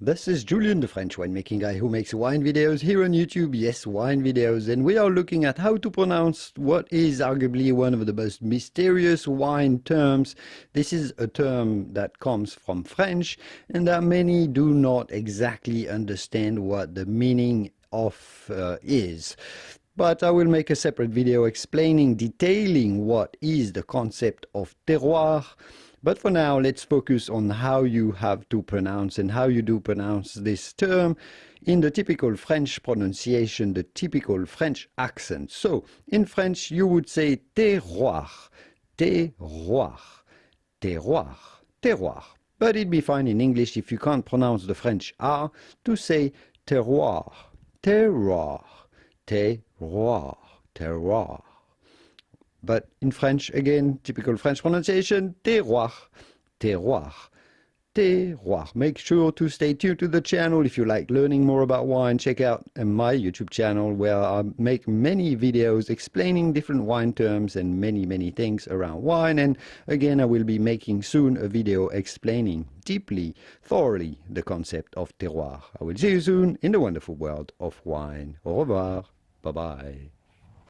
This is Julien, the French winemaking guy who makes wine videos here on YouTube. Yes, wine videos. And we are looking at how to pronounce what is arguably one of the most mysterious wine terms. This is a term that comes from French and that many do not exactly understand what the meaning of is. But I will make a separate video explaining, detailing what is the concept of terroir. But for now, let's focus on how you have to pronounce and how you do pronounce this term in the typical French pronunciation, the typical French accent. So, in French, you would say terroir, terroir, terroir, terroir. But it'd be fine in English if you can't pronounce the French R to say terroir, terroir, terroir, terroir. But in French, again, typical French pronunciation, terroir, terroir, terroir. Make sure to stay tuned to the channel. If you like learning more about wine, check out my YouTube channel where I make many videos explaining different wine terms and many things around wine. And again, I will be making soon a video explaining deeply, thoroughly the concept of terroir. I will see you soon in the wonderful world of wine. Au revoir. Bye-bye.